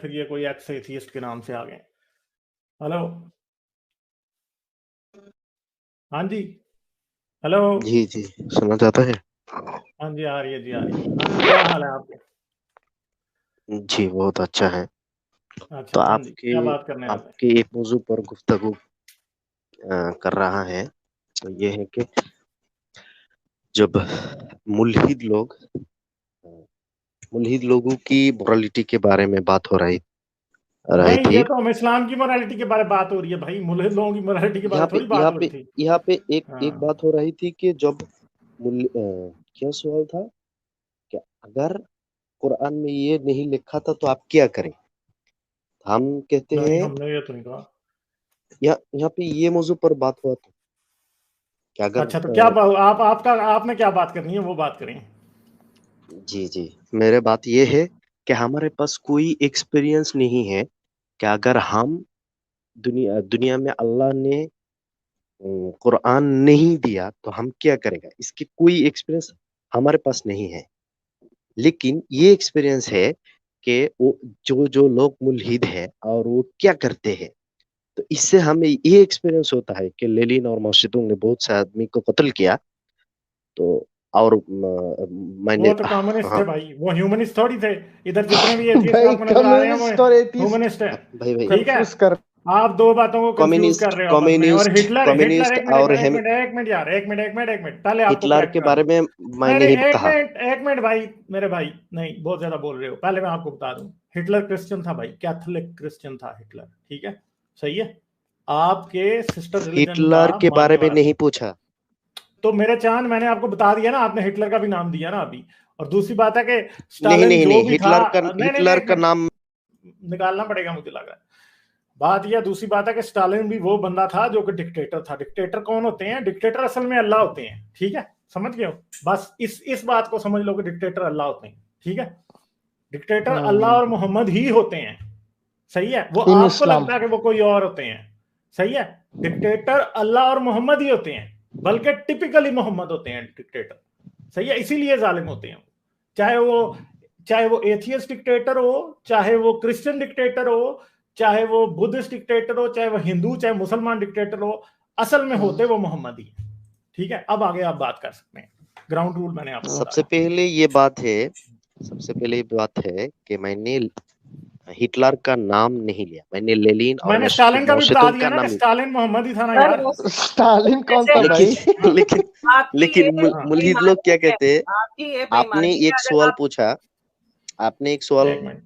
फिर ये कोई एक्स एथियस्ट के नाम से आ गए। हेलो, हाँ जी, हेलो, जी जी, सुना जाता है। हाँ जी, आ रही है जी, आ रही है। हाँ जी, क्या हाल है आपके? जी बहुत अच्छा है। अच्छा, तो हाँ जी, आपके क्या बात करने वाले? आपके एक मौजू पर गुफ्तगू कर रहा है। तो ये है कि जब मुल्हिद लोग मुल्हिद लोगों की मोरालिटी के बारे में बात हो रही रही नहीं, थी। ये तो हम इस्लाम की मोरालिटी के बारे में बात हो रही है भाई, मुल्हिद लोगों की मोरालिटी के बारे यहाँ में पे थोड़ी बात यहाँ हो रही पे थी। यहाँ पे एक हाँ, बात हो रही थी कि जब क्या सवाल था कि अगर कुरान में ये नहीं लिखा था तो आप क्या करें। हम कहते नहीं, हैं हमने ये तो नहीं कहा। यहाँ पे ये मौजू पर बात हुआ था कि अगर अच्छा, तो क्या आपने क्या बात करनी है वो बात करें। जी जी, मेरे बात ये है कि हमारे पास कोई एक्सपीरियंस नहीं है कि अगर हम दुनिया दुनिया में अल्लाह ने कुरान नहीं दिया तो हम क्या करेगा, इसकी कोई एक्सपीरियंस हमारे पास नहीं है। लेकिन ये एक्सपीरियंस है कि वो जो जो लोग मुल्हिद है और वो क्या करते हैं। तो इससे हमें ये एक्सपीरियंस होता है कि लेलिन और मोर्शिदों ने बहुत से आदमी को कत्ल किया। तो और मैंने वो तो कम्युनिस्ट थे हाँ भाई, वो ह्यूमनिस्ट थोड़ी थे। इधर जितने भी एथियस्ट भाई आपको नजर आ रहे हैं वो कम्युनिस्ट और एथिस्ट ह्यूमनिस्ट है। भाई भाई ठीक है, कंफ्यूज कर। आप दो बातों को कंफ्यूज कर कम्युनिस्ट रहे हो आपस में। और कम्युनिस्ट हिटलर हिटलर कम्युनिस्ट एक मिनट एक और मिनट एक मिनट एक मिनट यार, एक मिनट पहले आपको हिटलर करेक्ट के करा बारे दूं। में मैं नहीं नहीं नहीं, कहा। एक मिनट भाई, मेरे भाई, नहीं, बहुत ज्यादा बोल रहे हो। पहले मैं आपको बता दूं, हिटलर क्रिश्चियन था भाई, कैथोलिक क्रिश्चियन था हिटलर। ठीक है, सही है, आपके सिस्टर रिलीजन का हिटलर के मानने बारे में वाला था। नहीं पूछा। तो मेरे चांद, मैंने आपको बता दिया ना, आपने हिटलर का भी नाम दिया ना अभी। और दूसरी बात है कि नहीं स्टालिन नहीं जो नहीं, भी था, नहीं नहीं नहीं, हिटलर एक का मिनट नाम। निकालना पड़ेगा मुझे लग रहा है। बात यह, दूसरी बात है कि स्टालिन भी वो बंदा था जो कि डिक्टेटर था। डिक्टेटर कौन होते हैं? डिक्टेटर असल में अल्लाह होते हैं। ठीक है, समझ गए हो? बस इस बात को समझ लो कि डिक्टेटर अल्लाह होते हैं। ठीक है, डिक्टेटर अल्लाह और मोहम्मद ही होते हैं। सही है, वो इन आपको इस्लाम। लगता है कि वो कोई और होते हैं। सही है, डिक्टेटर अल्लाह और मोहम्मद ही होते हैं, बल्कि टिपिकली मोहम्मद होते हैं डिक्टेटर। सही है, इसीलिए जालिम होते हैं। चाहे वो चाहे वो एथियस्ट डिक्टेटर हो, चाहे वो क्रिश्चियन डिक्टेटर हो, चाहे वो बुद्धिस्ट डिक्टेटर हो, चाहे वो हिंदू चाहे मुसलमान डिक्टेटर हो, असल में होते वो मोहम्मद ही। ठीक है, अब आगे आप बात कर सकते हैं। ग्राउंड रूल मैंने आपको बता सबसे दिया। पहले ये बात है सबसे पहले ये बात है कि मैंने हिटलर का नाम नहीं लिया, मैंने लेनिन और मैंने स्टालिन का भी बता माओसेतुंग दिया का ना कि नाम लिया। स्टालिन मोहम्मद ही था ना सर यार। वो स्टालिन कौन जैसे सा लेकिन भाई? हाँ, लेकिन आपकी ये लेकिन हाँ, मुल्हिद लोग क्या बेईमानी है, कहते हैं। आपकी ये आपने बेईमानी है। एक अगर सवाल आप पूछा आपने एक सवाल एक मिनट,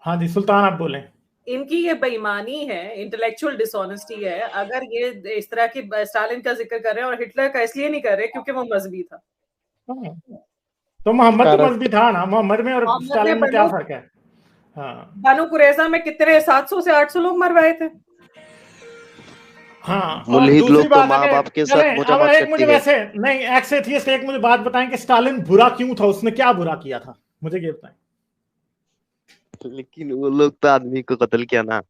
हाँ जी सुल्तान आप बोले। इनकी ये बेईमानी है, इंटेलेक्चुअल डिसऑनेस्टी है। अगर ये इस तरह की स्टालिन का जिक्र कर रहे हैं और हिटलर का इसलिए नहीं कर रहे क्योंकि वो मजहबी था। हाँ, तो मोहम्मद तो मजहबी करेक्ट। था ना, मोहम्मद में और मोहम्मद ने स्टालिन में क्या फर्क है? हाँ, बनु कुरैजा में कितने 700 से 800 लोग मरवाए थे। हाँ, और मुल्हिद दूसरी लोग तो बात है माँ बाप कि के चले, साथ अब मुजामत एक मुझे करती है। वैसे नहीं, एक्स एथियस्ट, एक मुझे बात बताएं कि स्टालिन बुरा क्यों था, उसने क्या बुरा किया था, मुझे ये बताएं। लेकिन वो लोग तो आदमी को कत्ल किया ना।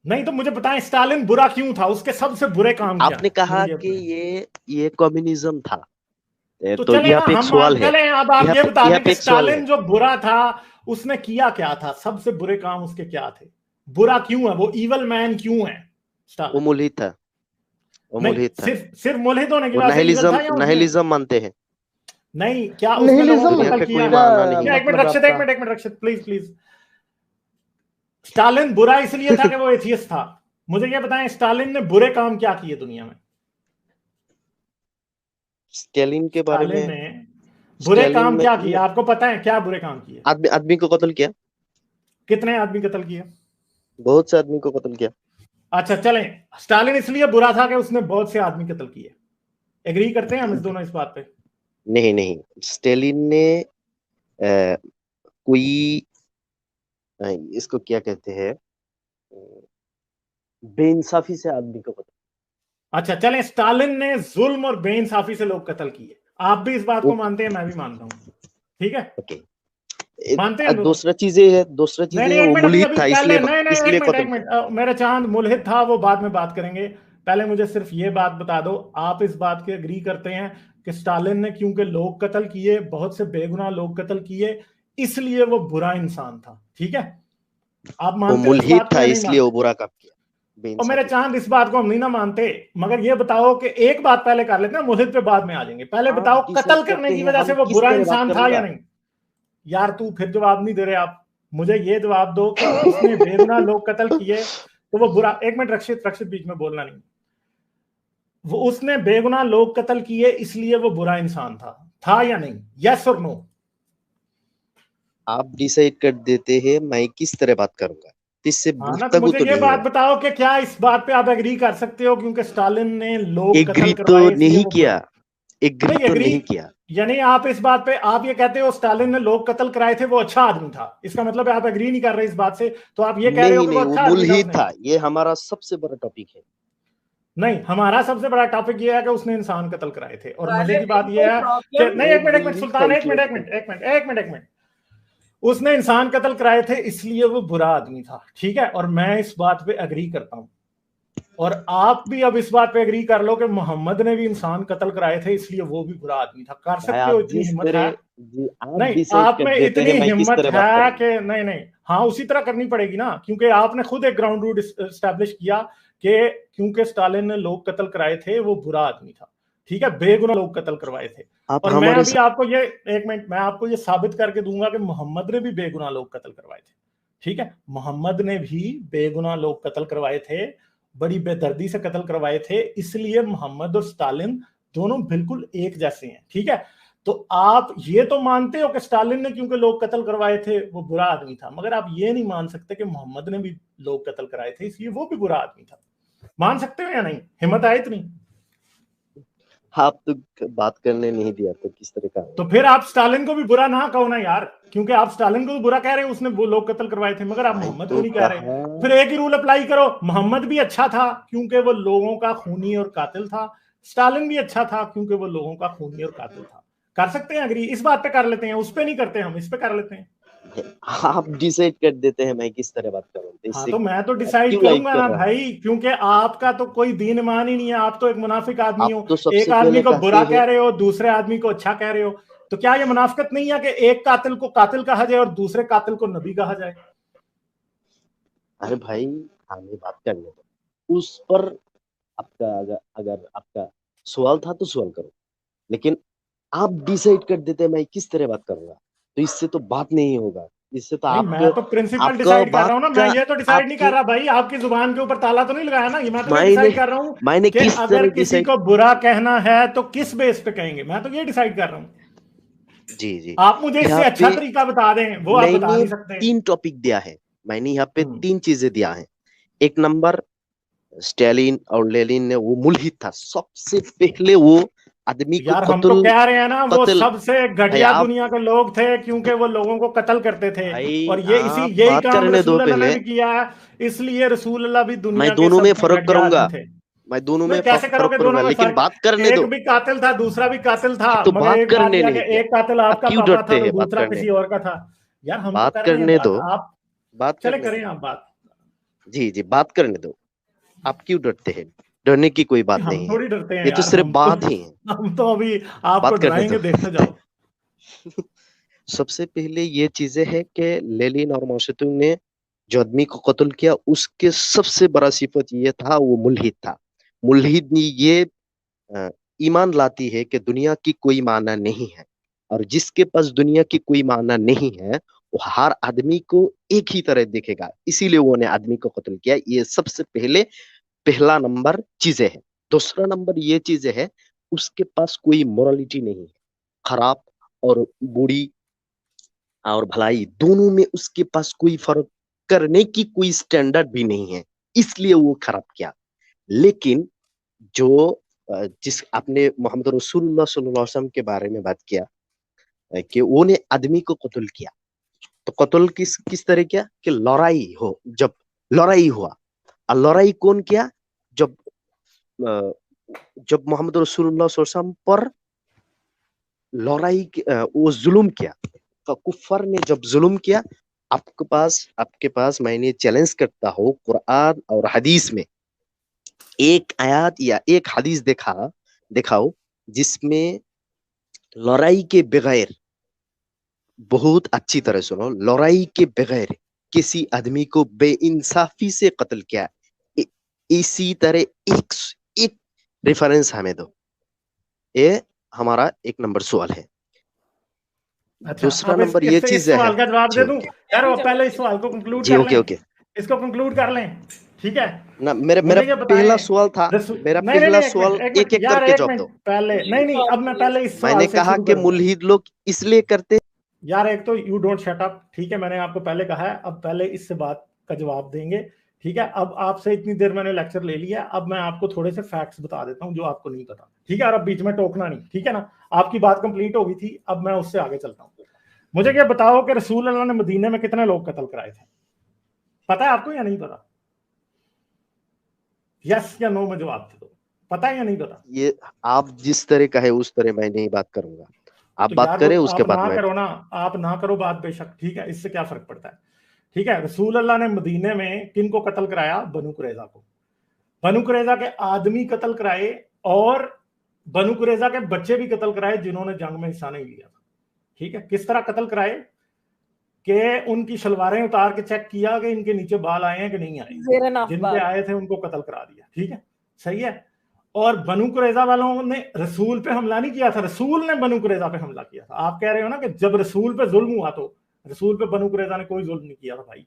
नहीं तो मुझे बताएं स्टालिन बुरा क्यों था, उसके सबसे बुरे काम क्या आपने है, मुझे कहा ये कि बताएं। ये कम्युनिज्म था। तो तो चले यहाँ ना, पे एक हम सवाल है। चले, अब आप ये बता यहाँ दें पे कि एक सवाल है। स्टालिन जो बुरा था उसने किया क्या था, सबसे बुरे काम उसके क्या थे, बुरा क्यों है, वो इवल मैन क्यों है वो स्टालिन? मुल्हिद था। वो नहीं, मुल्हिद था। सिर्फ सिर्फ मुल्हिद होने की वो वजह से इवल था, नहिलिज्म या उसने, नहिलिज्म मानते हैं। नहीं, क्या उसने लोगों को दुनिया कत्ल निहिलिज्म का कोई किया? क्या मानना नहीं क्या, है। एक मिनट मतलब रक्षित, आपका? एक minute Rakshit, please please. Stalin बुरा इसलिए था कि वो एथियस्ट था। मुझे ये बताएं स्टालिन ने बुरे काम क्या किए दुनिया में? स्टेलिन के बारे स्टालिन में। ने बुरे स्टेलिन काम में क्या किए, आपको पता है क्या बुरे काम किए? आदमी आदमी को कत्ल किया। कितने आदमी कत्ल किए? बहुत से आदमी को कत्ल किया। अच्छा चलें, स्टालिन इसलिए बुरा था कि उसने बहुत से आदमी कत्ल किए। एग्री करते हैं हम इस दोनों इस बात पे? नहीं नहीं, स्टेलिन ने कोई इसको क्या कहते हैं, बेइंसाफी से आदमी को कत्ल। अच्छा चलें, स्टालिन ने जुल्म और बेइंसाफी से लोग कत्ल किए, आप भी इस बात को वो मानते हैं, मैं भी मानता हूं। ठीक है, ओके। मानते हैं हम दोनों। दूसरा नहीं चीजें नहीं, है, एक वो मिनट, अभी मुल्हिद अभी था पहले, इसलिए नहीं नहीं, इसलिए एक कत्ल मिनट किया। मेरा चांद मुल्हिद था, वो बाद में बात करेंगे। पहले मुझे सिर्फ ये बात बता दो, आप इस बात के एग्री करते हैं कि स्टालिन ने क्योंकि लोग कत्ल किए, बहुत से बेगुनाह लोग कत्ल किए, इसलिए वो बुरा इंसान था? ठीक है, आप वो मानते हो इस मुल्हिद बात को था या नहीं इसलिए वो मानते? बुरा काम किया और मेरे बेइंसाफी चांद इस बात को हम नहीं ना मानते, मगर ये बताओ कि एक बात पहले कर लेते हैं, मुल्हिद पे बाद में आ जाएंगे। पहले आप बताओ डिसाइड कत्ल करने करते की हैं वजह हम से वो किस बुरा तरह बात इंसान था या करूंगा। नहीं? यार तू फिर जवाब नहीं दे रहे आप। मुझे ये जवाब दो कि उसने बेगुनाह लोग कत्ल किए तो वो बुरा, एक मिनट रक्षित, रक्षित बीच में बोलना नहीं। वो उसने बेगुनाह लोग कत्ल किए इसलिए वो बुरा इंसान था या नहीं? यस और नो? आप डिसाइड कर देते हैं मैं किस तरह बात करूंगा, इससे हाँ ना, तो गुफ्तगू मुझे तो ये नहीं बात होगा। बताओ कि क्या इस बात पे आप एग्री कर सकते हो क्योंकि स्टालिन ने लोग एग्री कत्ल तो करवाए इसलिए नहीं वो बुरा? किया, एग्री नहीं तो एग्री, नहीं किया। यानी आप इस बात पे आप ये कहते हो स्टालिन ने लोग कत्ल कराए थे, वो अच्छा आदमी था, इसका मतलब है आप एग्री नहीं कर रहे इस बात से, तो आप ये कह रहे हो नहीं कि वो नहीं, वो अच्छा आदमी था मुल्हिद उसने? था, ये हमारा सबसे बड़ा टॉपिक है। नहीं, हमारा सबसे बड़ा टॉपिक ये है कि उसने इंसान कत्ल कराए थे, और मजे की गालिब, बात इनको ये है कि प्रॉब्लम नहीं, वो एक मिनट मुल्हिद था सुल्तान, एक इसलिए मिनट एक कत्ल मिनट किया। एक मिनट एक मिनट एक मिनट उसने इंसान कत्ल कराए थे इसलिए वो बुरा आदमी था, ठीक है, और मैं इस बात पे एग्री करता हूं, और आप भी अब इस बात पे एग्री कर लो कि मोहम्मद ने भी इंसान कत्ल कराए थे इसलिए वो भी बुरा आदमी था। कर भाई सकते हो, आप इतनी जिस हिम्मत है? तरह जी आप नहीं, डिसाइड आप कर में देते इतनी हैं मैं किस हिम्मत तरह बात है करूंगा। कि नहीं नहीं, हाँ उसी तरह करनी पड़ेगी ना, क्योंकि आपने खुद एक ग्राउंड रूल स्टैब्लिश किया कि क्योंकि स्टालिन ने लोग कत्ल कराए थे वो बुरा आदमी था, ठीक है, बेगुनाह लोग कत्ल करवाए थे। आप और मैं हमारे अभी आपको ये, एक मिनट, मैं आपको ये साबित करके दूंगा कि मोहम्मद ने भी बेगुनाह लोग कत्ल करवाए थे, ठीक है, मोहम्मद ने भी बेगुनाह लोग कत्ल करवाए थे, बड़ी बेदर्दी से कत्ल करवाए थे, इसलिए मोहम्मद और स्टालिन दोनों बिल्कुल एक जैसे हैं, ठीक है। तो आप ये तो मानते हो कि स्टालिन ने क्योंकि लोग कत्ल करवाए थे वो बुरा आदमी था, मगर आप ये नहीं मान सकते कि मोहम्मद ने भी लोग कत्ल कराए थे इसलिए वो भी बुरा आदमी था। मान सकते हो या नहीं? हिम्मत है इतनी? आप तो बात करने नहीं दिया तो किस तरह का तो फिर आप स्टालिन को भी बुरा ना कहो ना यार, क्योंकि आप स्टालिन को भी बुरा कह रहे हो, उसने वो लोग कत्ल करवाए थे, मगर आप भाई मोहम्मद को तो नहीं कह रहे। कहा। फिर एक ही रूल अप्लाई करो, मोहम्मद भी अच्छा था क्योंकि वो लोगों का खूनी और कातिल था, स्टालिन भी अच्छा था क्योंकि वो लोगों का खूनी और कातिल था। कर सकते हैं अग्री? इस बात पे कर लेते हैं, उस पे नहीं करते, हम इस पे कर लेते हैं। आप डिसाइड कर देते हैं मैं किस तरह बात करूँ, तो हाँ इससे तो मैं तो आप डिसाइड क्यों लाइक करूंगा कर ना रहा है। भाई, क्योंकि आपका तो कोई दीन ईमान ही नहीं है, आप तो एक मुनाफिक आदमी आप हो, तो एक सबसे आदमी पहले को कहते बुरा हैं। कह रहे हो, दूसरे आदमी को अच्छा कह रहे हो, तो क्या ये मुनाफिकत नहीं है कि एक कातिल को कातिल कहा जाए और दूसरे कातिल को नबी कहा जाए? अरे भाई हमें बात करने दो उस पर। आपका अगर अगर आपका सवाल था तो सवाल करो, लेकिन आप डिसाइड कर देते हैं मैं किस तरह बात करूंगा, तो इससे तो बात नहीं होगा। इससे तो नहीं, आपको मैं तो प्रिंसिपल आपका डिसाइड कर बात रहा हूँ ना, मैं का ये तो डिसाइड नहीं कर आपके रहा भाई, आपकी जुबान के ऊपर ताला तो नहीं लगाया ना, ये मैं तो ये मैंने डिसाइड कर रहा हूँ मैंने कि किस अगर तरह किसी डिसाइड। को बुरा कहना है तो किस बेस पे कहेंगे, मैं तो ये डिसाइड कर रहा हूँ। जी जी। आप मुझे इससे यहाँ अच्छा पे तरीका बता दें, वो आप बता मैंने नहीं सकते। 3 टॉपिक दिया है, मैंने यहाँ पे हम्म 3 चीजें दिया है। एक नंबर, स्टालिन और लेनिन ने वो मुल्हिद था, सबसे पहले वो आदमी को यार हम तो कत्ल कह रहे हैं ना, वो कत्ल सबसे भाई घटिया आप दुनिया के लोग थे क्योंकि वो लोगों को कत्ल करते थे, भाई और ये इसी आप यही बात काम करने दो रसूल अल्लाह ने पहले। भी किया है, इसलिए रसूल अल्लाह भी मैं दुनिया के दोनों में सबसे फर्क घटिया करूंगा, आदमी थे। मैं दोनों में नहीं, कैसे फर्क करोगे दोनों करूंगा, में लेकिन फर्क? बात करने एक दो। भी कातिल था, दूसरा भी कातिल था, तो मगर बात एक बात करने यह है नहीं कि दिया। एक कातिल आप आपका क्यों पापा था डरते और हैं बात दूसरा करने किसी दो। और का था। यार हम तो बात कर रहे हैं करने दो, बात, आप बात चले करने करें दो। आप बात। जी जी, बात करने दो। आप क्यों डरते हैं, डरने की कोई बात हम नहीं है। थोड़ी डरते हैं ये तो यार, सिर्फ बात ही है। हम तो अभी आपको बात करने दो। डराएंगे, देखते जाओ। सबसे पहले ये चीजें है कि लेनिन और माओसेतुंग ने जो आदमी को कत्ल किया उसके सबसे बड़ा सिफत ये था, वो मुल्हिद था। मुल्हिद ने ये अ, ईमान लाती है कि दुनिया की कोई माना नहीं है, और जिसके पास दुनिया की कोई माना नहीं है वो हर आदमी को एक ही तरह देखेगा, इसीलिए वो ने आदमी को कत्ल किया। ये सबसे पहले पहला नंबर चीजें है। दूसरा नंबर ये चीजें है, उसके पास कोई मोरालिटी नहीं है। खराब और बुरी और भलाई दोनों में उसके पास कोई फर्क करने की कोई स्टैंडर्ड भी नहीं है, इसलिए वो खराब किया। लेकिन जो जिस आपने मोहम्मद रसूलुल्लाह सल्लल्लाहु अलैहि वसल्लम के बारे में बात किया कि वो ने आदमी को कत्ल किया, तो कत्ल किस किस तरह किया कि लड़ाई हो, जब लड़ाई हुआ। और लड़ाई कौन किया? जब अ, जब मोहम्मद रसूलुल्लाह सल्लल्लाहु अलैहि वसल्लम पर वो जुल्म किया, तो कुफर ने जब जुल्म किया। आपके पास मैंने चैलेंज करता हूँ, कुरान और हदीस में एक आयत या एक हदीस दिखाओ जिसमें लड़ाई के बगैर, बहुत अच्छी तरह सुनो, लड़ाई के बगैर किसी आदमी को बेइंसाफी से कत्ल किया, इसी तरह एक रेफरेंस हमें दो। ये हमारा एक नंबर सवाल है। अच्छा, दूसरा अब नंबर ये इस चीज है सवाल का जवाब जी, दे दूं ओके यार, वो पहले इस सवाल को कंक्लूड जी, कर ओके लें, ओके इसको कंक्लूड कर लें, ठीक है। ना। मेरा मुझे ये पहला बताएं, सवाल था, मेरा नहीं नहीं पहला नहीं, एक सवाल मिनट एक एक यार, करके एक जवाब मिनट दो। पहले, नहीं नहीं, अब मैं पहले इस सवाल मैंने से कहा शुरू कि करूंगा मुल्हिद लोग इसलिए करते। यार। एक तो यू डोंट शट अप, ठीक है, मैंने आपको पहले कहा है, अब पहले इससे बात का जवाब देंगे, ठीक है। अब आपसे इतनी देर मैंने लेक्चर ले लिया, अब मैं आपको थोड़े से फैक्ट्स बता देता हूं जो आपको नहीं पता, ठीक है। और अब बीच में टोकना नहीं, ठीक है ना। आपकी बात कंप्लीट हो गई थी, अब मैं उससे आगे चलता हूं। मुझे क्या बताओ कि रसूल अल्लाह ने मदीने में कितने लोग कत्ल कराए थे, पता है आपको या नहीं पता? यस या नो में जवाब दे दो, पता है या नहीं पता? ये आप जिस तरह का है उस तरह मैं नहीं बात करूंगा, आप तो बात यार करें वो उसके आप बाद ना मैं। करो ना, आप ना करो बात बेशक, ठीक है, इससे क्या फर्क पड़ता है, ठीक है। रसूल अल्लाह ने मदीने में किन को कत्ल कराया? बनु कुरैजा को। बनु कुरैजा के आदमी कत्ल कराए और बनु कुरैजा के बच्चे भी कत्ल कराए जिन्होंने जंग में हिस्सा नहीं लिया था, ठीक है। किस तरह कत्ल कराए कि उनकी शलवारें उतार के चेक किया कि इनके नीचे बाल आए हैं कि नहीं आए, जिनके आए थे उनको कत्ल करा दिया, ठीक है, सही है। और बनु कुरैजा वालों ने रसूल पे हमला नहीं किया था, रसूल ने बनु कुरैजा पे हमला किया था। आप कह रहे हो ना कि जब रसूल पे जुल्म हुआ, तो रसूल पे बनु कुरैजा ने कोई जुल्म नहीं किया था भाई,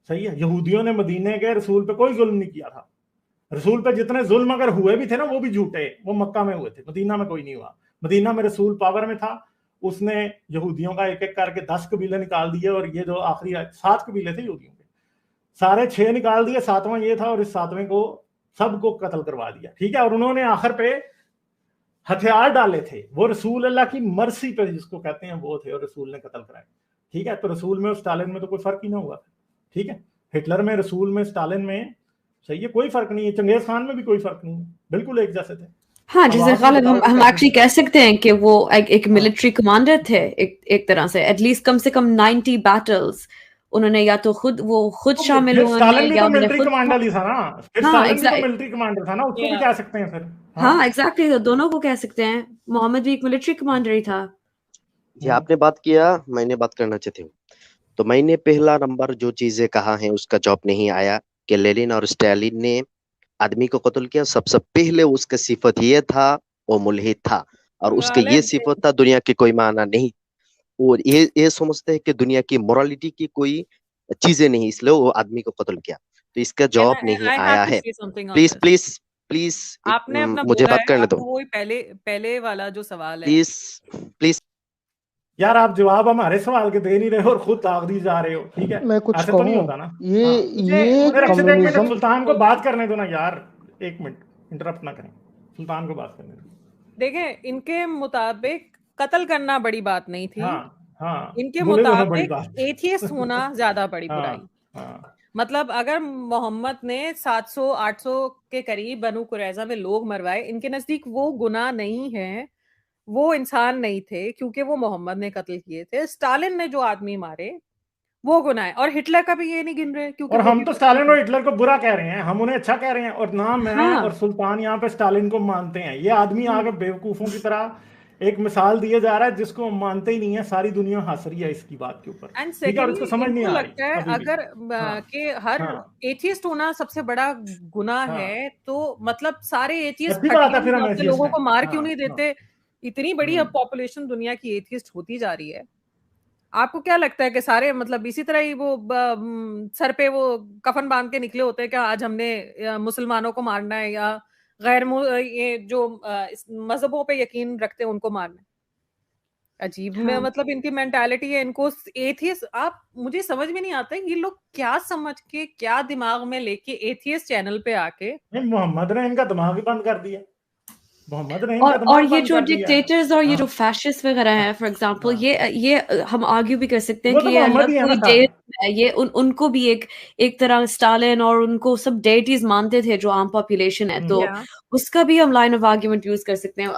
सही है। यहूदियों ने मदीने के रसूल पे कोई जुल्म नहीं किया था। रसूल पे जितने जुल्म अगर हुए भी थे ना, वो भी झूठे, वो मक्का में हुए थे, मदीना में कोई नहीं हुआ। मदीना में रसूल पावर में था, उसने यहूदियों का एक एक करके 10 कबीले निकाल दिए, और ये जो आखिरी 7 कबीले थे यहूदियों के, सारे 6 निकाल दिए, 7वां ये था, और इस 7वें को सबको कत्ल करवा दिया, ठीक है। और उन्होंने आखिर पे हथियार डाले थे, वो रसूल अल्लाह की मर्सी पे जिसको कहते हैं वो थे, और रसूल ने कत्ल कराए, ठीक है। तो रसूल में और स्टालिन में तो कोई फर्क ही ना हुआ, ठीक है। हिटलर में, रसूल में, स्टालिन में, सही है, कोई फर्क नहीं है। चंगेज खान में भी कोई फर्क नहीं है, बिल्कुल एक जैसे थे। हाँ, जैसे गालिब हम एक्चुअली कह सकते हैं कि वो एक मिलिट्री कमांडर थे, एक तरह से, एटलीस्ट कम से कम 90 बैटल्स उन्होंने या तो खुद शामिल हुए स्टालिन भी या तो उन्होंने मिलिट्री खुद। कमांडर ही था ना, फिर हाँ स्टालिन भी तो एग्जैक्ट, मिलिट्री कमांडर था ना, उसको भी कह सकते हैं फिर। हाँ एग्जैक्टली, तो दोनों को कह सकते हैं। मोहम्मद भी एक मिलिट्री कमांडर ही था। ये आपने बात किया, मैंने बात करना चाहती हूँ। तो मैंने पहला नंबर जो चीजें कहा है उसका जवाब नहीं आया कि लेनिन और स्टालिन ने आदमी को कत्ल किया। सबसे पहले उसका सिफत ये था वो मुल्हिद था, और उसका ये सिफत था दुनिया की कोई माना नहीं, और ये समझते हैं कि दुनिया की मोरालिटी की कोई चीजें नहीं, इसलिए वो आदमी को कत्ल किया। तो इसका जवाब नहीं आया है। प्लीज प्लीज प्लीज आपने अपना मुझे बोला बात करने है, दो, आपको वही पहले वाला जो सवाल है। Please please. यार आप जवाब हमारे सवाल के दे नहीं रहे हो और खुद दाग दी जा रहे हो, ठीक है। मैं कुछ ऐसे तो नहीं कहूँ, होता ना। ये हाँ, ये मुझे रक्षित एक मिनट, कम्युनिज्म, सुल्तान को बात करने दो ना यार, एक मिनट इंटरप्ट ना करें, सुल्तान को बात करने दो। देखें, इनके मुताबिक कत्ल करना बड़ी बात नहीं थी, हाँ, इनके बुरे होना बड़ी मुताबिक बात। एथियस्ट होना ज्यादा बड़ी बुराई। हाँ, मतलब अगर मोहम्मद ने 700-800 के करीब बनु कुरैजा में लोग मरवाए, इनके नजदीक वो गुनाह नहीं है, वो इंसान नहीं थे, क्योंकि वो मोहम्मद ने कत्ल किए थे। स्टालिन ने जो आदमी मारे वो गुनाह है, और हिटलर का भी ये नहीं गिन रहे, क्योंकि और वो हम भी तो स्टालिन और हिटलर को बुरा कह रहे हैं, हम उन्हें अच्छा कह रहे हैं, और ना मैं हाँ। और सुल्तान यहाँ पे स्टालिन को मानते हैं। ये आदमी आगे बेवकूफों की तरह एक मिसाल दिए जा रहा है जिसको हम मानते ही नहीं है, सारी दुनिया हंस रही है इसकी बात के ऊपर, एंड ठीक है, और इसको समझ नहीं इनको आ लगता है रही अभी भी। अगर कि हर हाँ, एथियस्ट होना सबसे बड़ा गुनाह हाँ, है, तो मतलब सारे एथियस्ट अच्छी बात है, खटियों फिर हम हिसाब से एथियस्ट लोगों हैं। को मार क्यों हाँ, नहीं हाँ, देते? इतनी बड़ी अब पॉपुलेशन दुनिया की एथियस्ट होती जा रही है। आपको क्या लगता है कि सारे मतलब इसी तरह ही वो सर पे वो कफन बांध के निकले होते हैं क्या? आज हमने मुसलमानों को मारना है, या गैर ये जो मजहबों पे यकीन रखते हैं उनको मारना है। अजीब में मतलब इनकी मेंटालिटी है, इनको एथियस्ट, आप मुझे समझ में नहीं आता है ये लोग क्या समझ के, क्या दिमाग में लेके एथियस्ट चैनल पे आके। नहीं, मोहम्मद ने इनका दिमाग ही बंद कर दिया, मोहम्मद ने इनका दिमाग और ये बंद जो कर दिया। डिक्टेटर्स और ये जो हाँ, फैशिस्ट वगैरह हैं, फॉर एग्जांपल, हाँ, ये हम आर्ग्यू भी कर सकते हैं वो कि तो ये मोहम्मद अलग ही है कोई ना सारे। डेट है, ये उनको भी एक तरह स्टालिन और उनको सब डेटीज मानते थे जो आम पॉपुलेशन है, तो या उसका भी हम लाइन ऑफ आर्ग्यूमेंट यूज कर सकते हैं।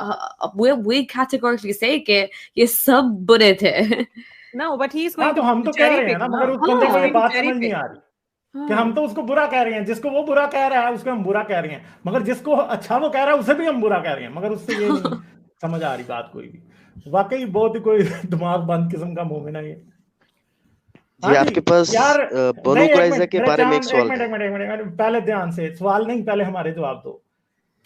वी कैटेगोरिकली से कि ये सब बुरे थे। नो, बट ही इज हाँ, गोइंग तो टू हम तो कह चेरी रहे हैं पिक ना, ना, मगर उस बंदे को ये बात चेरी समझ नहीं पिक। आ रही कि हम तो उसको बुरा कह रहे हैं, जिसको वो बुरा कह रहा है उसको हम बुरा कह रहे हैं, मगर जिसको अच्छा वो कह रहा है उसे भी हम बुरा कह रहे हैं, मगर उससे ये नहीं समझ आ रही बात कोई भी। वाकई बहुत ही कोई दिमाग बंद किस्म का मोमिन है ये। जी हाँ आपके जी पास यार, बनु नहीं एक कुरैज़ा मिनट के मेरे बारे में जान, एक एक सवाल मिनट है। एक मिनट एक मिनट एक मिनट, पहले ध्यान से सवाल नहीं, पहले हमारे जवाब दो।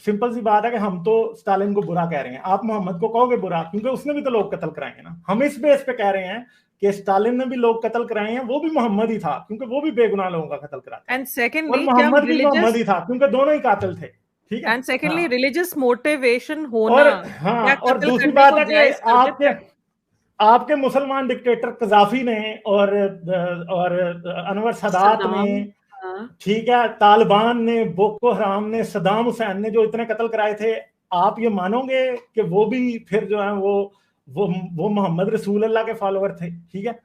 सिंपल सी बात है कि हम तो स्टालिन को बुरा कह रहे हैं, आप मोहम्मद को कहोगे बुरा, क्योंकि उसने भी तो लोग कत्ल कराए हैं ना। हम इस बेस पे कह रहे हैं कि स्टालिन ने भी लोग कत्ल कराए हैं, वो भी मोहम्मद ही था, क्योंकि वो भी बेगुनाह लोगों का कत्ल कराता है, एंड और सेकेंडली क्या मोहम्मद भी मोहम्मद रिलीजियस ही था, क्योंकि दोनों ही कातिल थे। ठीक है। एंड सेकेंडली हाँ, रिलीजियस मोटिवेशन होना और हाँ, क्या और कत्ल दूसरी करने बात को है कि जायज कर देता आपके है? आपके मुसलमान डिक्टेटर कजाफी ने और अनवर सदात सदाम, ने, हाँ, ठीक है, तालिबान ने, बोको हराम ने, सदाम हुसैन ने जो इतने कत्ल कराए थे, आप ये मानोगे कि वो भी फिर जो है वो मोहम्मद रसूल अल्लाह के फॉलोअर थे? ठीक है,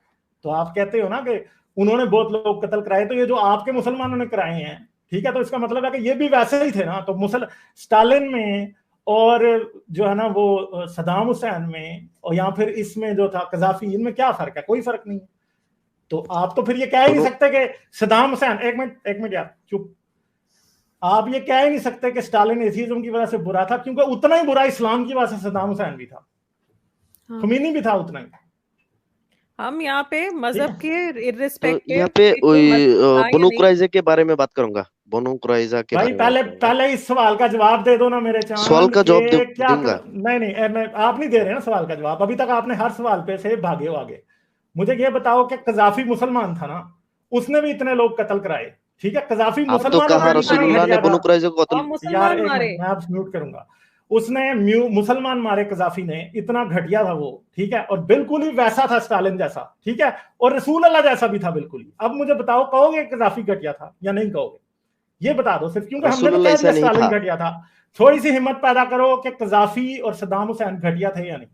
तो आप कहते हो ना कि उन्होंने बहुत लोग कत्ल कराए, तो ये जो आपके मुसलमानों ने कराए हैं, ठीक है, तो इसका मतलब है कि ये भी वैसे ही थे ना। तो स्टालिन में और जो है ना वो सदाम हुसैन में, और या फिर इसमें जो था कजाफी, इनमें क्या फर्क है? कोई फर्क नहीं। तो आप तो फिर ये कह ही नहीं बनु सकते कि सदाम हुसैन, एक मिनट यार चुप, आप ये कह ही नहीं सकते कि स्टालिन एथीज्म की वजह से बुरा था, क्योंकि उतना ही बुरा इस्लाम की वजह से सदाम हुसैन भी था, हाँ। खुमैनी भी था उतना ही। हम यहाँ पे मजहब के तो इर्रिस्पेक्टिव यहाँ पे बनु नहीं, कुरैज़ा के बारे में बात करूंगा, बनु कुरैज़ा के भाई बारे में बात पहले करूंगा। पहले इस सवाल का जवाब दे दो ना मेरे सवाल चांद, का जवाब के क्या दूंगा। नहीं नहीं आप नहीं दे रहे ना सवाल का जवाब। अभी तक आपने हर सवाल पे से भागे हो आगे। मुझे ये बताओ कि कजाफी मुसलमान था ना, उसने भी इतने लोग कत्ल कराए, ठीक है, कजाफी आप तो मुसलमानों कहा का भी इतना रसूलुल्लाह ने घटिया बनु था। कुरैज़ा को कत्ल और यार मुसलमान एक मारे। मिनट, मैं आप म्यूट करूंगा। उसने मुसलमान मारे कजाफी ने, इतना घटिया था वो, ठीक है, और बिल्कुल ही वैसा था स्टालिन जैसा, ठीक है, और रसूल अल्लाह जैसा भी था बिल्कुल ही। अब मुझे बताओ, कहोगे कजाफी घटिया था या नहीं कहोगे? ये बता दो सिर्फ, क्योंकि हमने तो रसूलुल्लाह कह ऐसा दिया नहीं स्टालिन था। घटिया था। थोड़ी सी हिम्मत पैदा करो कि कजाफी और सदाम हुसैन घटिया थे या नहीं।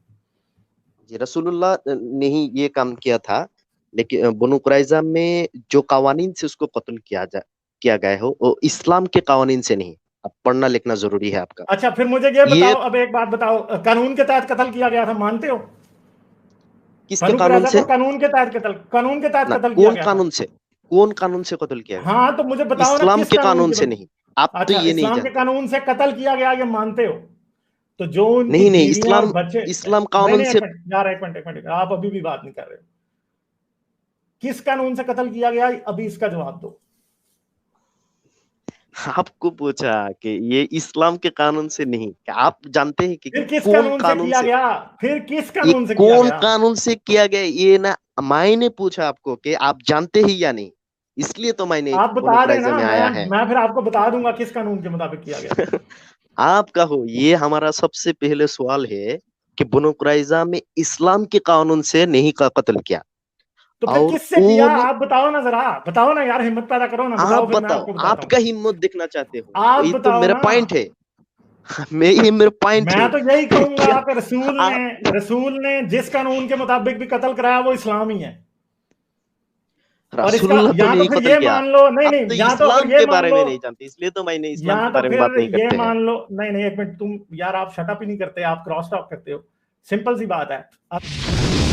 जी रसूलुल्लाह ने ही ये काम किया था, लेकिन बनु कुरैज़ा में जो कवानीन से उसको कत्ल किया गया हो, वो इस्लाम के कवानीन से नहीं। अब पढ़ना लिखना जरूरी है आपका। अच्छा, फिर मुझे ये ये बताओ, अब एक बात बताओ, कानून के तहत कत्ल किया गया था, मानते हो? किसके बनु कानून कुरैज़ा से? को कानून के तहत ना कत्ल किया कौन गया था। कानून से? कौन कानून से कत्ल किया गया? हाँ, तो मुझे बताओ ना इस्लाम किस के कानून कानून की से नहीं। आप तो अच्छा, ये नहीं इस्लाम के जानते। कानून से कत्ल किया गया, ये मानते हो? तो जो उनकी नहीं नहीं, बीवियां और इस्लाम बच्चे, इस्लाम नहीं कानून नहीं, से। एक मिनट यार, एक मिनट, आप अभी भी बात नहीं कर रहे हो। किस कानून से कत्ल किया गया, अभी इसका जवाब दो। आपको पूछा कि ये इस्लाम के कानून से नहीं, क्या आप जानते हैं कि फिर किस कौन कानून से कानून किया से? गया? फिर किस ये कानून से किया कौन गया? कानून से किया गया, ये ना मैंने पूछा आपको कि आप जानते ही या नहीं, इसलिए तो मैंने आप बनु बता कुरैज़ा देना, में आया है। मैं फिर आपको बता दूंगा किस कानून के मुताबिक किया गया। आप कहो, ये हमारा सबसे पहले सवाल है कि बनु कुरैज़ा में इस्लाम के कानून से नहीं का कत्ल किया। तो फिर और किससे किया? उन आप बताओ ना, जरा बताओ ना यार, हिम्मत पैदा करो ना, आप बताओ, फिर मैं बताओ, आपको बताता आपका हूँ। हिम्मत देखना चाहते हो, आप ये तो बताओ मेरा ना। पॉइंट है। ये मेरा पॉइंट है मैं तो यही कहूंगा क्या कि आप रसूल ने जिस कानून के मुताबिक भी कत्ल कराया वो इस्लाम ही है। और इसका रसूलुल्लाह तो या तो नहीं फिर कत्ल ये किया। मान लो, नहीं आप नहीं, तो या तो इस्लाम फिर ये के मान बारे लो, में नहीं जानते, इसलिए तो मैंने इस्लाम या के तो बारे में बात फिर नहीं ये करते हैं। मान लो, नहीं नहीं, एक मिनट, तुम यार आप शट अप ही नहीं करते, आप क्रॉस टॉक करते हो। सिंपल सी बात है।